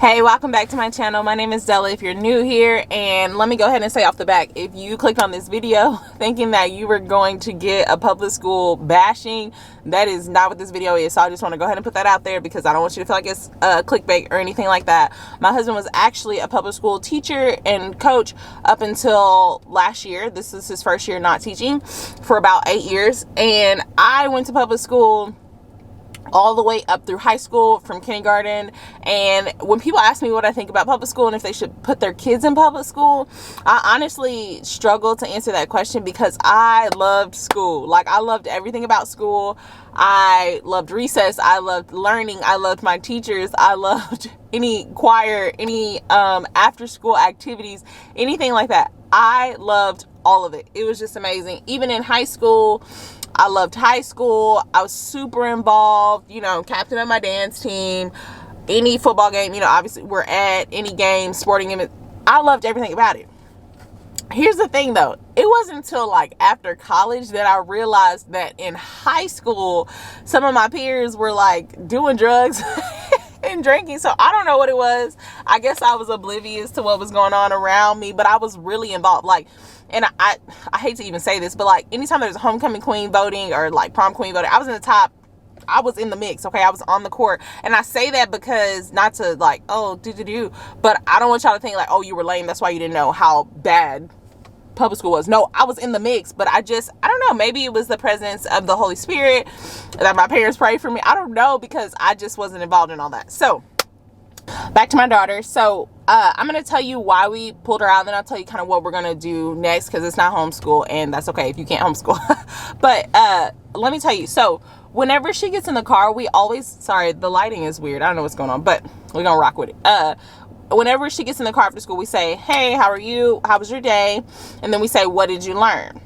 Hey, welcome back to my channel. My name is Della if you're new here, and let me go ahead and say off the back, if you clicked on this video thinking that you were going to get a public school bashing, that is not what this video is. So I just want to go ahead and put that out there because I don't want you to feel like it's clickbait or anything like that. My husband was actually a public school teacher and coach up until last year. This is his first year not teaching for about 8 years, and I went to public school all the way up through high school, from kindergarten. And when people ask me what I think about public school and if they should put their kids in public school, I honestly struggle to answer that question because I loved school. Like, I loved everything about school. I loved recess. I loved learning. I loved my teachers. I loved any choir, any after school activities, anything like that. I loved all of it. It was just amazing. Even in high school, I loved high school. I was super involved, captain of my dance team, any football game, obviously we're at any game, sporting event. I loved everything about it. Here's the thing though. It wasn't until like after college that I realized that in high school, some of my peers were like doing drugs and drinking. So I don't know what it was. I guess I was oblivious to what was going on around me, but I was really involved. And I hate to even say this, but like anytime there's a homecoming queen voting or like prom queen voting, I was in the top. I was in the mix. Okay. I was on the court. And I say that because not to like, but I don't want y'all to think like, oh, you were lame, that's why you didn't know how bad public school was. No, I was in the mix, but I don't know, maybe it was the presence of the Holy Spirit that my parents prayed for me. I don't know, because I just wasn't involved in all that. So back to my daughter. So I'm going to tell you why we pulled her out, and then I'll tell you kind of what we're going to do next, because it's not homeschool, and that's okay if you can't homeschool. But let me tell you. So whenever she gets in the car, we always, sorry, the lighting is weird. I don't know what's going on, but we're going to rock with it. Whenever she gets in the car after school, we say, hey, how are you? How was your day? And then we say, what did you learn?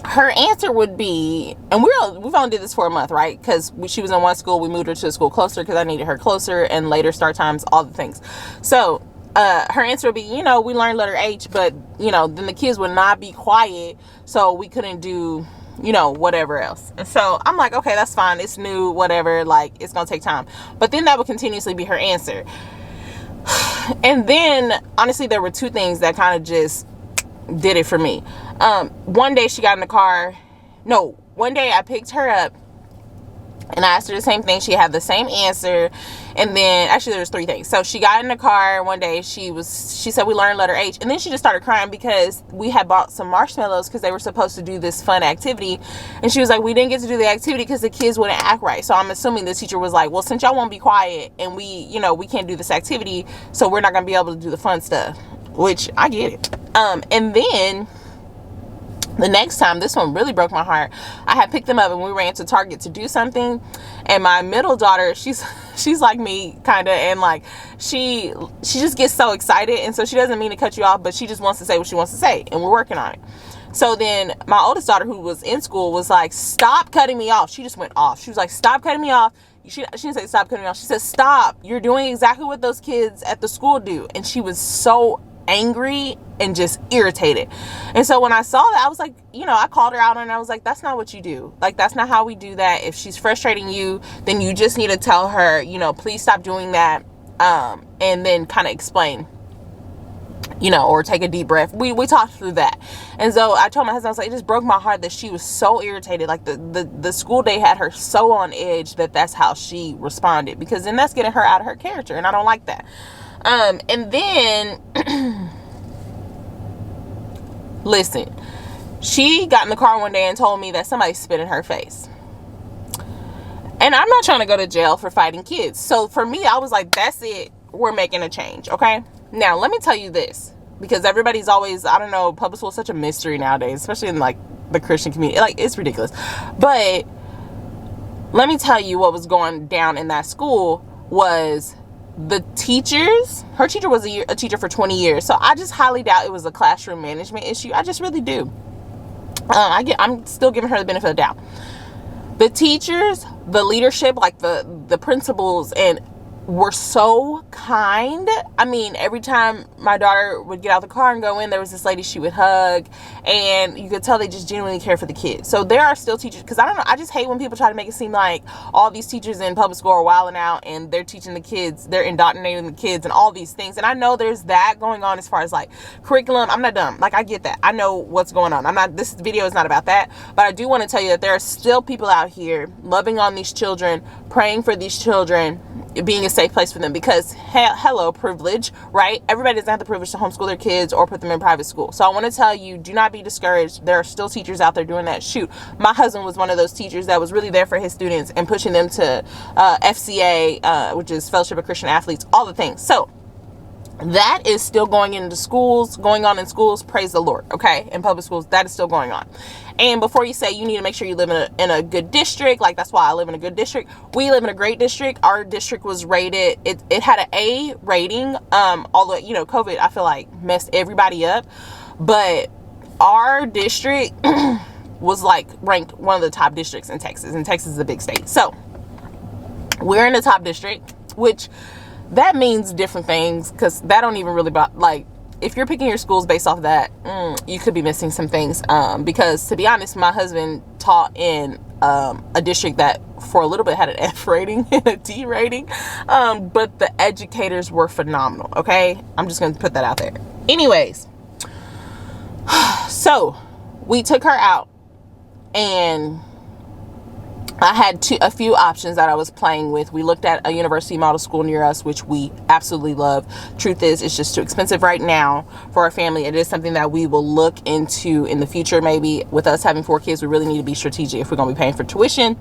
Her answer would be, and we've only did this for a month, right? Because she was in one school, we moved her to a school closer because I needed her closer, and later start times, all the things. So her answer would be, we learned letter H, but then the kids would not be quiet, so we couldn't do whatever else. And so I'm like, okay, that's fine, it's new, whatever, like it's gonna take time. But then that would continuously be her answer. And then honestly, there were two things that kind of just did it for me. One day she got in the car. No, one day I picked her up and I asked her the same thing. She had the same answer. And then actually there was three things. So she got in the car one day. She said we learned letter H, and then she just started crying because we had bought some marshmallows because they were supposed to do this fun activity. And she was like, we didn't get to do the activity because the kids wouldn't act right. So I'm assuming the teacher was like, well, since y'all won't be quiet and we can't do this activity, so we're not going to be able to do the fun stuff, which I get it. And then the next time, this one really broke my heart. I had picked them up and we ran to Target to do something. And my middle daughter, she's like me kind of, and like she just gets so excited, and so she doesn't mean to cut you off, but she just wants to say what she wants to say, and we're working on it. So then my oldest daughter, who was in school, was like, stop cutting me off. She just went off. She was like, stop cutting me off. She didn't say stop cutting me off. She said, stop. You're doing exactly what those kids at the school do. And she was so angry and just irritated. And so when I saw that, I was like, I called her out, and I was like, that's not what you do. Like, that's not how we do that. If she's frustrating you, then you just need to tell her, please stop doing that. And then kind of explain, or take a deep breath. We talked through that. And so I told my husband, I was like, it just broke my heart that she was so irritated. Like the school day had her so on edge that's how she responded, because then that's getting her out of her character, and I don't like that. And then listen, she got in the car one day and told me that somebody spit in her face. And I'm not trying to go to jail for fighting kids. So for me, I was like, that's it. We're making a change. Okay. Now, let me tell you this, because everybody's always, I don't know, public school is such a mystery nowadays, especially in like the Christian community. Like, it's ridiculous. But let me tell you what was going down in that school was the teachers. Her teacher was a teacher for 20 years. So I just highly doubt it was a classroom management issue. I just really do. I'm still giving her the benefit of the doubt. The teachers, the leadership, like the principals, and were so kind. I mean, every time my daughter would get out the car and go in, there was this lady she would hug, and you could tell they just genuinely care for the kids. So there are still teachers, because I don't know, I just hate when people try to make it seem like all these teachers in public school are wilding out and they're teaching the kids, they're indoctrinating the kids and all these things. And I know there's that going on as far as like curriculum. I'm not dumb. Like, I get that. I know what's going on. This video is not about that, but I do want to tell you that there are still people out here loving on these children, praying for these children, being a safe place for them, because hello, privilege, right? Everybody doesn't have the privilege to homeschool their kids or put them in private school. So I want to tell you, do not be discouraged. There are still teachers out there doing that. Shoot, my husband was one of those teachers that was really there for his students and pushing them to FCA, which is Fellowship of Christian Athletes, all the things. So that is still going on in schools. Praise the Lord. Okay. In public schools, that is still going on. And before you say you need to make sure you live in a good district, like that's why I live in a good district. We live in a great district. Our district was rated, it had an A rating. Although, COVID, I feel like messed everybody up, but our district was like ranked one of the top districts in Texas, and Texas is a big state. So we're in the top district, which that means different things, because that don't even really like, if you're picking your schools based off of that, you could be missing some things. Because to be honest, my husband taught in a district that for a little bit had an F rating and a D rating. But the educators were phenomenal. Okay. I'm just going to put that out there. Anyways. So we took her out, and I had a few options that I was playing with. We looked at a university model school near us, which we absolutely love. Truth is, it's just too expensive right now for our family. It is something that we will look into in the future. Maybe with us having 4 kids, we really need to be strategic if we're going to be paying for tuition.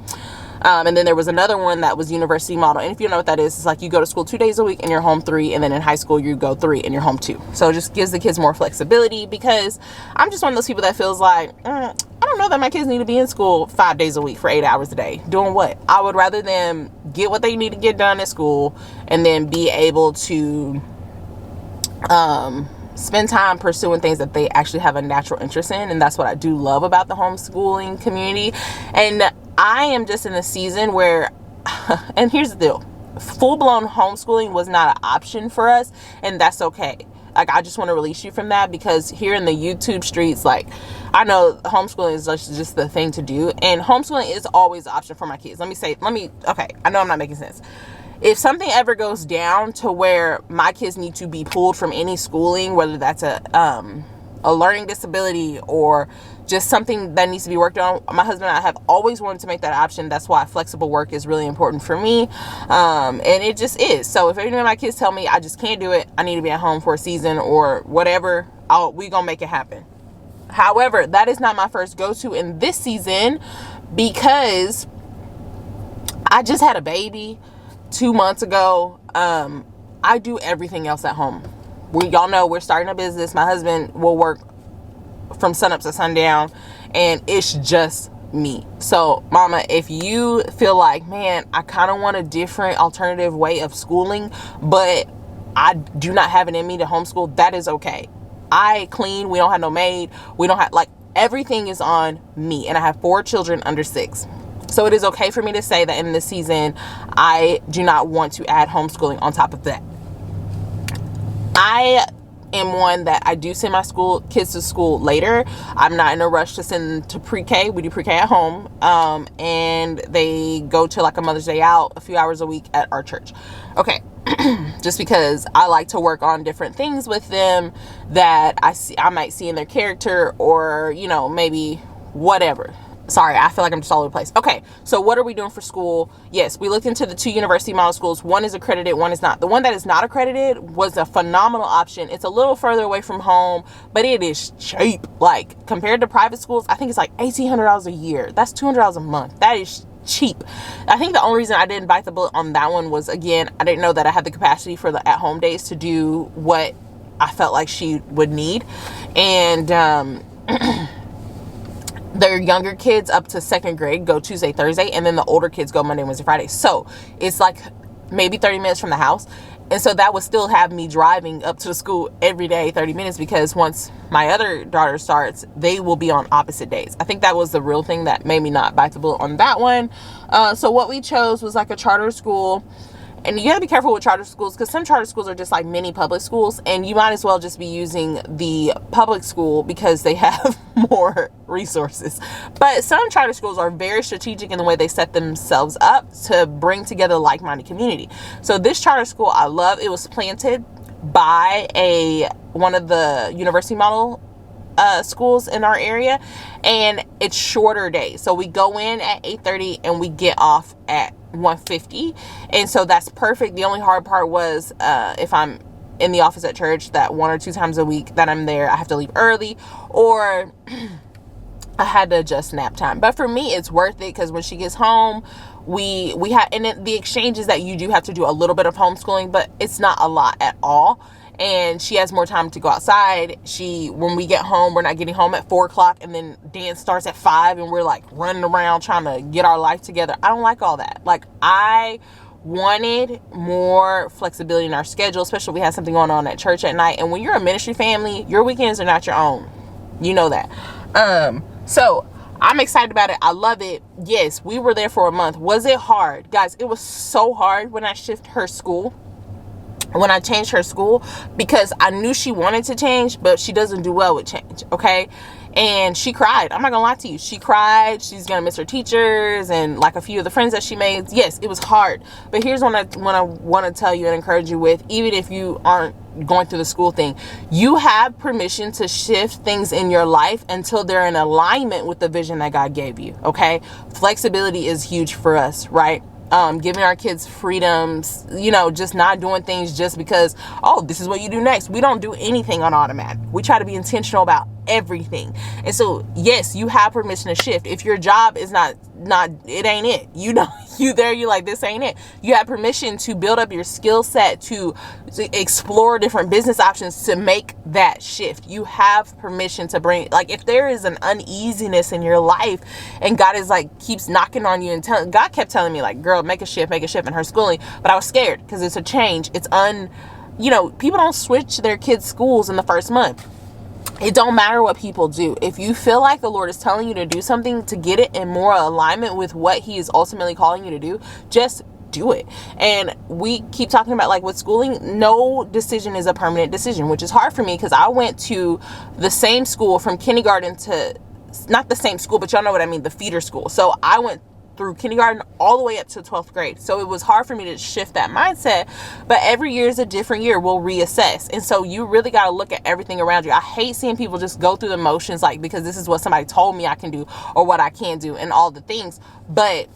And then there was another one that was university model. And if you don't know what that is, it's like you go to school 2 days a week and you're home 3. And then in high school, you go 3 and you're home 2. So it just gives the kids more flexibility, because I'm just one of those people that feels like, I don't know that my kids need to be in school 5 days a week for 8 hours a day. Doing what? I would rather them get what they need to get done at school and then be able to spend time pursuing things that they actually have a natural interest in. And that's what I do love about the homeschooling community. And I am just in a season where, and here's the deal, full-blown homeschooling was not an option for us, and that's okay. Like, I just want to release you from that, because here in the YouTube streets, like, I know homeschooling is just the thing to do, and homeschooling is always an option for my kids. Okay, I know I'm not making sense. If something ever goes down to where my kids need to be pulled from any schooling, whether that's a learning disability or just something that needs to be worked on, my husband and I have always wanted to make that option. That's why flexible work is really important for me. And it just is. So if any of my kids tell me I just can't do it, I need to be at home for a season or whatever, we gonna make it happen. However, that is not my first go-to in this season, because I just had a baby 2 months ago. I do everything else at home. Y'all know we're starting a business. My husband will work from sunup to sundown, and it's just me. So mama, if you feel like, man, I kind of want a different alternative way of schooling, but I do not have it in me to homeschool, that is okay. I clean. We don't have no maid. We don't have, like, everything is on me, and I have 4 children under 6. So it is okay for me to say that in this season, I do not want to add homeschooling on top of that. I am one that I do send my kids to school later. I'm not in a rush to send them to pre-K. We do pre-K at home. And they go to like a Mother's Day out a few hours a week at our church. Okay. Just because I like to work on different things with them that I might see in their character, or, maybe whatever. Sorry, I feel like I'm just all over the place. Okay, so what are we doing for school? Yes, we looked into the 2 university model schools. One is accredited, one is not. The one that is not accredited was a phenomenal option. It's a little further away from home, but it is cheap. Like, compared to private schools, I think it's like $1,800 a year. That's $200 a month. That is cheap. I think the only reason I didn't bite the bullet on that one was, again, I didn't know that I had the capacity for the at-home days to do what I felt like she would need. And their younger kids up to 2nd grade go Tuesday, Thursday, and then the older kids go Monday, Wednesday, Friday. So it's like maybe 30 minutes from the house. And so that would still have me driving up to the school every day, 30 minutes, because once my other daughter starts, they will be on opposite days. I think that was the real thing that made me not bite the bullet on that one. So what we chose was like a charter school. And you gotta be careful with charter schools, because some charter schools are just like mini public schools, and you might as well just be using the public school because they have more resources. But some charter schools are very strategic in the way they set themselves up to bring together a like-minded community. So this charter school I love. It was planted by one of the university model schools in our area, and it's shorter days. So we go in at 8:30 and we get off at 1:50, and so that's perfect. The only hard part was if I'm in the office at church, that 1 or 2 times a week that I'm there, I have to leave early, or I had to adjust nap time. But for me, it's worth it, because when she gets home, we have, and the exchange is that you do have to do a little bit of homeschooling, but it's not a lot at all. And she has more time to go outside. When we get home, we're not getting home at 4 o'clock, and then dance starts at 5, and we're like running around trying to get our life together. I don't like all that. Like, I wanted more flexibility in our schedule, especially if we had something going on at church at night. And when you're a ministry family, your weekends are not your own. You know that. So I'm excited about it. I love it. Yes, we were there for a month. Was it hard? Guys, it was so hard when I changed her school, because I knew she wanted to change, but she doesn't do well with change, okay? And she cried. I'm not gonna lie to you. She cried. She's gonna miss her teachers and like a few of the friends that she made. Yes, it was hard. But here's what I want to tell you and encourage you with, even if you aren't going through the school thing. You have permission to shift things in your life until they're in alignment with the vision that God gave you, okay? Flexibility is huge for us, right? Giving our kids freedoms, just not doing things just because, oh, this is what you do next. We don't do anything on automatic. We try to be intentional about everything. And so, yes, you have permission to shift. If your job is not it ain't it. You're like, this ain't it. You have permission to build up your skill set, to explore different business options, to make that shift. You have permission to bring, like, if there is an uneasiness in your life and God is like, keeps knocking on you, and God kept telling me, like, girl, make a shift in her schooling. But I was scared because it's a change. People don't switch their kids' schools in the first month. It don't matter what people do. If you feel like the Lord is telling you to do something to get it in more alignment with what he is ultimately calling you to do, just do it. And we keep talking about, like, with schooling, no decision is a permanent decision, which is hard for me because I went to the same school from kindergarten to, not the same school, but y'all know what I mean, the feeder school. So I went through kindergarten all the way up to 12th grade. So it was hard for me to shift that mindset, but every year is a different year. We'll reassess. And so you really got to look at everything around you. I hate seeing people just go through the motions, like, because this is what somebody told me I can do or what I can do and all the things, but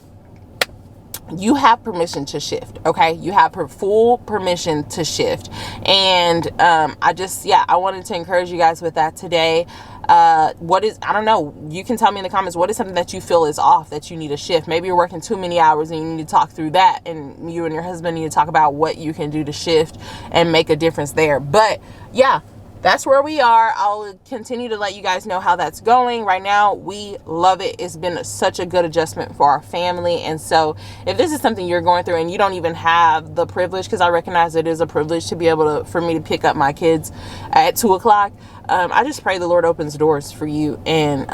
you have permission to shift. Okay. You have full permission to shift. And, I wanted to encourage you guys with that today. I don't know, you can tell me in the comments, what is something that you feel is off, that you need a shift? Maybe you're working too many hours and you need to talk through that, and you and your husband need to talk about what you can do to shift and make a difference there. But yeah, that's where we are. I'll continue to let you guys know how that's going. Right now, we love it. It's been such a good adjustment for our family. And so if this is something you're going through and you don't even have the privilege, because I recognize it is a privilege to be able for me to pick up my kids at 2 o'clock. I just pray the Lord opens doors for you and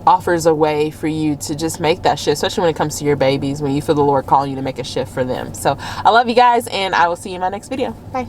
offers a way for you to just make that shift, especially when it comes to your babies, when you feel the Lord calling you to make a shift for them. So I love you guys, and I will see you in my next video. Bye.